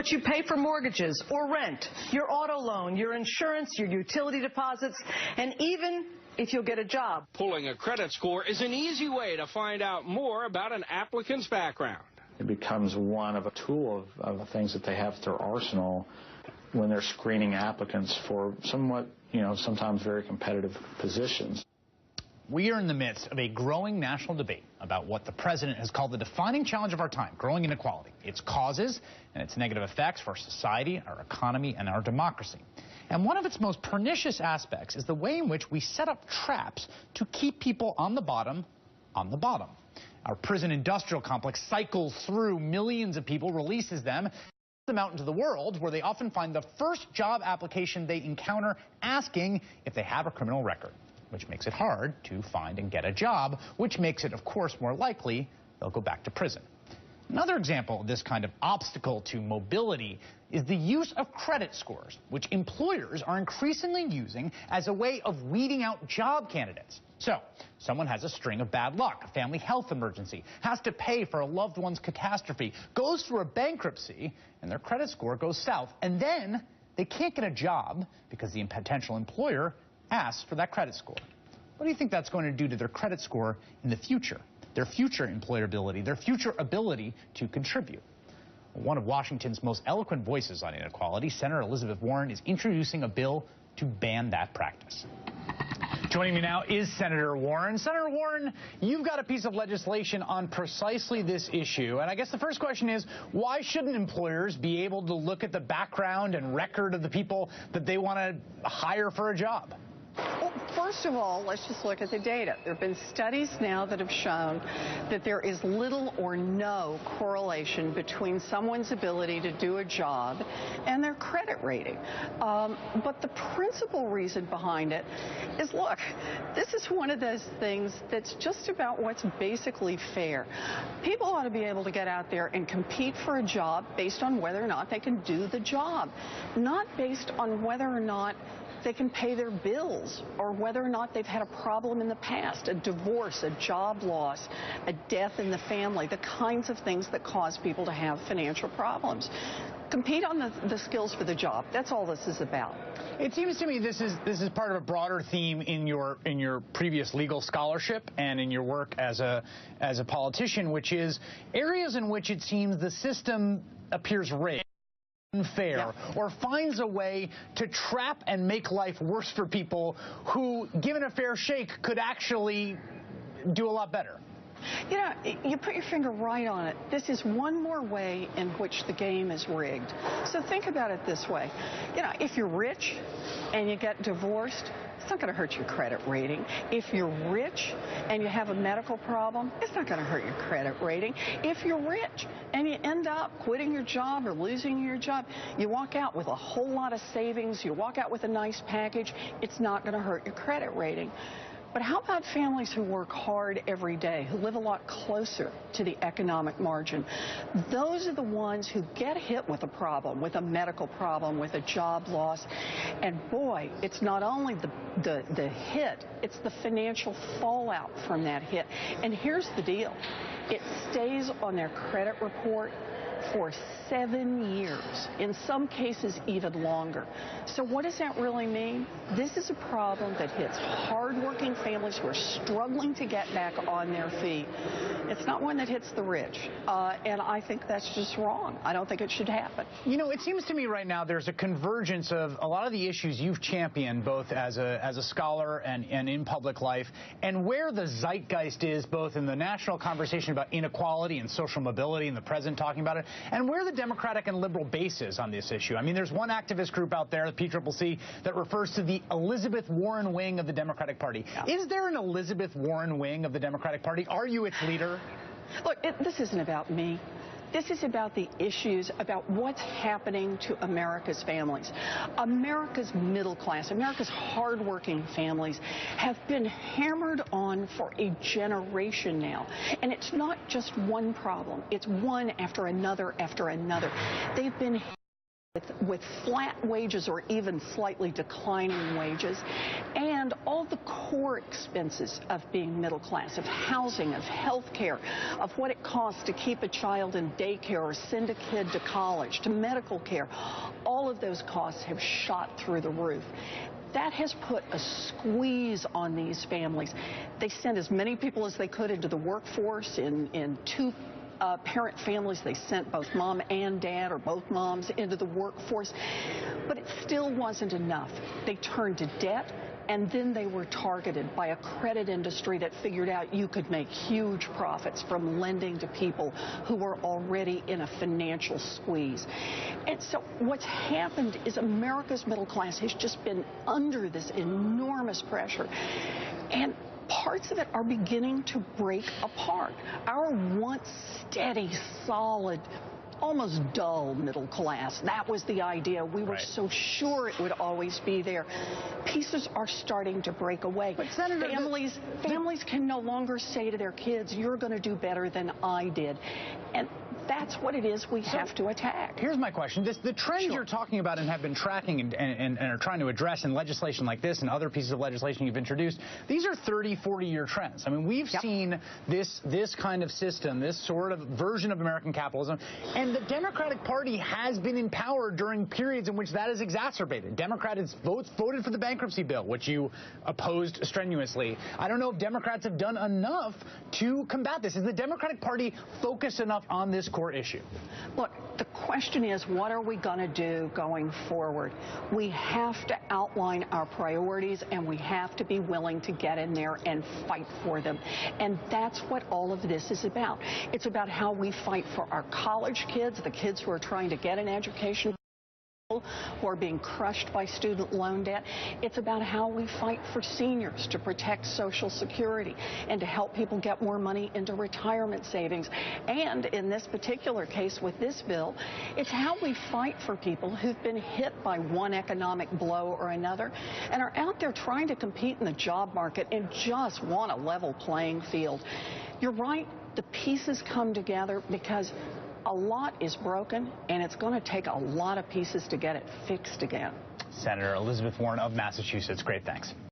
what you pay for mortgages or rent, your auto loan, your insurance, your utility deposits, and even if you'll get a job. Pulling a credit score is an easy way to find out more about an applicant's background. It becomes one of a tool of things that they have at their arsenal when they're screening applicants for somewhat, sometimes very competitive positions. We are in the midst of a growing national debate about what the president has called the defining challenge of our time, growing inequality, its causes and its negative effects for our society, our economy, and our democracy. And one of its most pernicious aspects is the way in which we set up traps to keep people on the bottom on the bottom. Our prison industrial complex cycles through millions of people, releases them out into the world, where they often find the first job application they encounter asking if they have a criminal record, which makes it hard to find and get a job, which makes it, of course, more likely they'll go back to prison. Another example of this kind of obstacle to mobility is the use of credit scores, which employers are increasingly using as a way of weeding out job candidates. So, someone has a string of bad luck, a family health emergency, has to pay for a loved one's catastrophe, goes through a bankruptcy, and their credit score goes south. And then they can't get a job because the potential employer asks for that credit score. What do you think that's going to do to their credit score in the future? Their future employability, their future ability to contribute? One of Washington's most eloquent voices on inequality, Senator Elizabeth Warren, is introducing a bill to ban that practice. Joining me now is Senator Warren. Senator Warren, you've got a piece of legislation on precisely this issue. And I guess the first question is, why shouldn't employers be able to look at the background and record of the people that they want to hire for a job? Well, first of all, let's just look at the data. There have been studies now that have shown that there is little or no correlation between someone's ability to do a job and their credit rating. But the principal reason behind it is, look, this is one of those things that's just about what's basically fair. People ought to be able to get out there and compete for a job based on whether or not they can do the job, not based on whether or not they can pay their bills or whether or not they've had a problem in the past, a divorce, a job loss, a death in the family, the kinds of things that cause people to have financial problems. Compete on the skills for the job. That's all this is about. It seems to me this is part of a broader theme in your previous legal scholarship and in your work as a politician, which is areas in which it seems the system appears rigged, unfair, or finds a way to trap and make life worse for people who, given a fair shake, could actually do a lot better. You know, you put your finger right on it. This is one more way in which the game is rigged. So think about it this way. You know, if you're rich and you get divorced, it's not going to hurt your credit rating. If you're rich and you have a medical problem, it's not going to hurt your credit rating. If you're rich and you end up quitting your job or losing your job, you walk out with a whole lot of savings, you walk out with a nice package, it's not going to hurt your credit rating. But how about families who work hard every day, who live a lot closer to the economic margin? Those are the ones who get hit with a problem, with a medical problem, with a job loss. And boy, it's not only the hit, it's the financial fallout from that hit. And here's the deal. It stays on their credit report for 7 years, in some cases even longer. So what does that really mean? This is a problem that hits hardworking families who are struggling to get back on their feet. It's not one that hits the rich, and I think that's just wrong. I don't think it should happen. You know, it seems to me right now there's a convergence of a lot of the issues you've championed, both as a scholar and in public life, and where the zeitgeist is, both in the national conversation about inequality and social mobility, and the president talking about it, and where the Democratic and liberal base is on this issue. I mean, there's one activist group out there, the PCCC, that refers to the Elizabeth Warren wing of the Democratic Party. Yeah. Is there an Elizabeth Warren wing of the Democratic Party? Are you its leader? Look, this isn't about me. This is about the issues, about what's happening to America's families. America's middle class, America's hardworking families have been hammered on for a generation now. And it's not just one problem. It's one after another after another. They've been with flat wages or even slightly declining wages, and all the core expenses of being middle class, of housing, of health care, of what it costs to keep a child in daycare or send a kid to college, to medical care, all of those costs have shot through the roof. That has put a squeeze on these families. They sent as many people as they could into the workforce in two parent families. They sent both mom and dad or both moms into the workforce, but it still wasn't enough. They turned to debt, and then they were targeted by a credit industry that figured out you could make huge profits from lending to people who were already in a financial squeeze. And so what's happened is America's middle class has just been under this enormous pressure, and parts of it are beginning to break apart. Our once steady, solid, almost dull middle class, that was the idea. We were so sure it would always be there. Pieces are starting to break away. But Senator, families can no longer say to their kids, you're going to do better than I did. And that's what it is we have to attack. Here's my question. The trends you're talking about and have been tracking and are trying to address in legislation like this and other pieces of legislation you've introduced, these are 30, 40-year trends. I mean, we've seen this kind of system, this sort of version of American capitalism, and the Democratic Party has been in power during periods in which that is exacerbated. Democrats voted for the bankruptcy bill, which you opposed strenuously. I don't know if Democrats have done enough to combat this. Is the Democratic Party focused enough on this core issue? Look, the question is, what are we going to do going forward? We have to outline our priorities, and we have to be willing to get in there and fight for them. And that's what all of this is about. It's about how we fight for our college kids, the kids who are trying to get an education, who are being crushed by student loan debt. It's about how we fight for seniors, to protect Social Security and to help people get more money into retirement savings. And in this particular case with this bill, it's how we fight for people who've been hit by one economic blow or another and are out there trying to compete in the job market and just want a level playing field. You're right, the pieces come together because a lot is broken, and it's going to take a lot of pieces to get it fixed again. Senator Elizabeth Warren of Massachusetts, great, thanks.